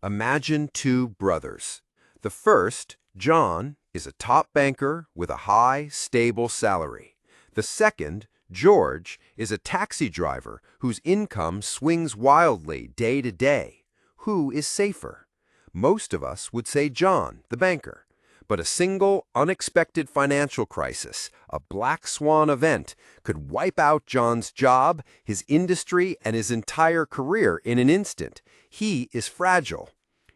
Imagine two brothers. The first, John, is a top banker with a high, stable salary. The second, George, is a taxi driver whose income swings wildly day to day. Who is safer? Most of us would say John, the banker. But a single, unexpected financial crisis, a black swan event, could wipe out John's job, his industry, and his entire career in an instant. He is fragile.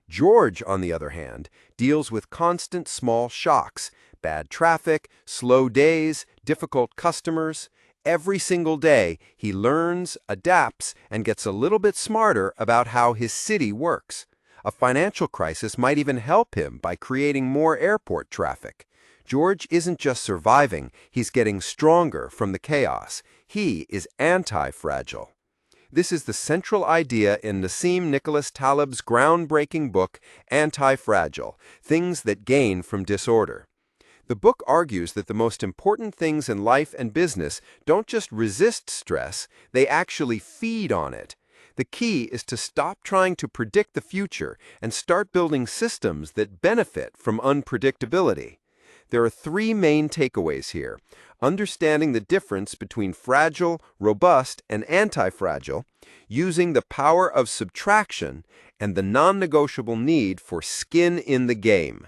George, on the other hand, deals with constant small shocks, bad traffic, slow days, difficult customers. Every single day, he learns, adapts, and gets a little bit smarter about how his city works. A financial crisis might even help him by creating more airport traffic. George isn't just surviving, he's getting stronger from the chaos. He is anti-fragile. This is the central idea in Nassim Nicholas Taleb's groundbreaking book, AntiFragile, Things That Gain from Disorder. The book argues that the most important things in life and business don't just resist stress, they actually feed on it. The key is to stop trying to predict the future and start building systems that benefit from unpredictability. There are three main takeaways here: understanding the difference between fragile, robust, and anti-fragile, using the power of subtraction, and the non-negotiable need for skin in the game.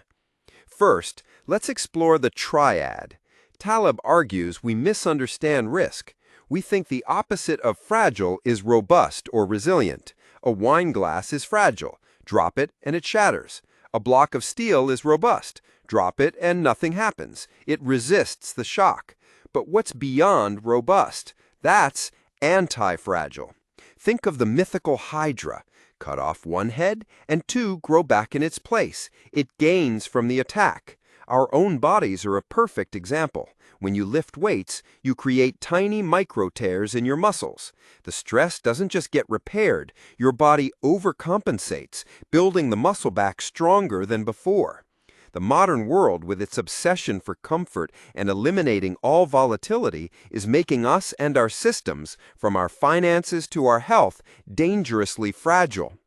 First, let's explore the triad. Taleb argues we misunderstand risk. We think the opposite of fragile is robust or resilient. A wine glass is fragile. Drop it and it shatters. A block of steel is robust. Drop it and nothing happens. It resists the shock. But what's beyond robust? That's anti-fragile. Think of the mythical Hydra. Cut off one head and two grow back in its place. It gains from the attack. Our own bodies are a perfect example. When you lift weights, you create tiny micro tears in your muscles. The stress doesn't just get repaired, your body overcompensates, building the muscle back stronger than before. The modern world, with its obsession for comfort and eliminating all volatility, is making us and our systems, from our finances to our health, dangerously fragile.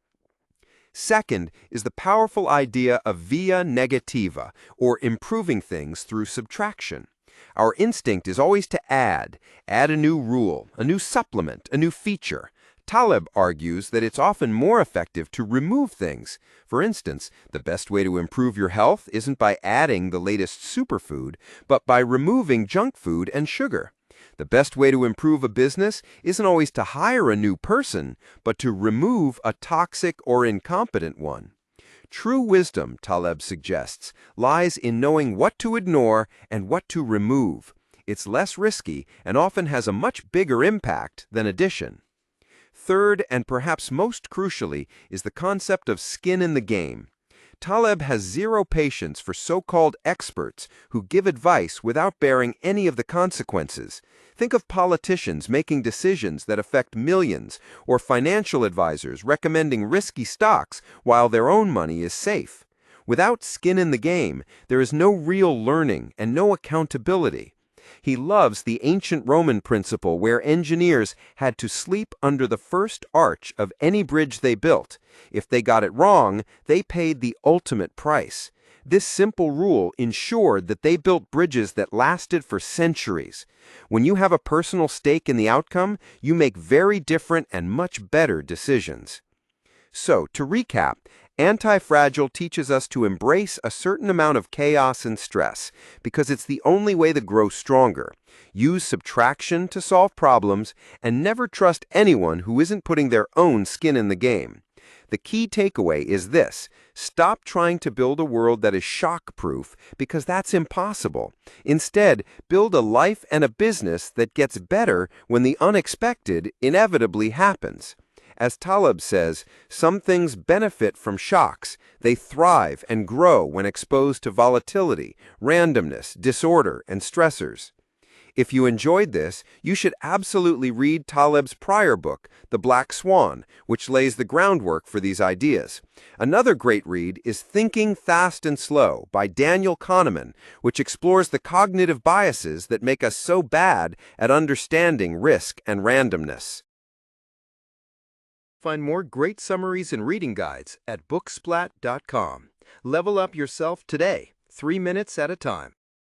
Second is the powerful idea of via negativa, or improving things through subtraction. Our instinct is always to add a new rule, a new supplement, a new feature. Taleb argues that it's often more effective to remove things. For instance, the best way to improve your health isn't by adding the latest superfood, but by removing junk food and sugar. The best way to improve a business isn't always to hire a new person, but to remove a toxic or incompetent one. True wisdom, Taleb suggests, lies in knowing what to ignore and what to remove. It's less risky and often has a much bigger impact than addition. Third, and perhaps most crucially, is the concept of skin in the game. Taleb has zero patience for so-called experts who give advice without bearing any of the consequences. Think of politicians making decisions that affect millions, or financial advisors recommending risky stocks while their own money is safe. Without skin in the game, there is no real learning and no accountability. He loves the ancient Roman principle where engineers had to sleep under the first arch of any bridge they built. If they got it wrong, they paid the ultimate price. This simple rule ensured that they built bridges that lasted for centuries. When you have a personal stake in the outcome, you make very different and much better decisions. So, to recap, Anti-Fragile teaches us to embrace a certain amount of chaos and stress because it's the only way to grow stronger. Use subtraction to solve problems and never trust anyone who isn't putting their own skin in the game. The key takeaway is this: stop trying to build a world that is shock-proof because that's impossible. Instead, build a life and a business that gets better when the unexpected inevitably happens. As Taleb says, some things benefit from shocks. They thrive and grow when exposed to volatility, randomness, disorder, and stressors. If you enjoyed this, you should absolutely read Taleb's prior book, The Black Swan, which lays the groundwork for these ideas. Another great read is Thinking Fast and Slow by Daniel Kahneman, which explores the cognitive biases that make us so bad at understanding risk and randomness. Find more great summaries and reading guides at booksplat.com. Level up yourself today, 3 minutes at a time.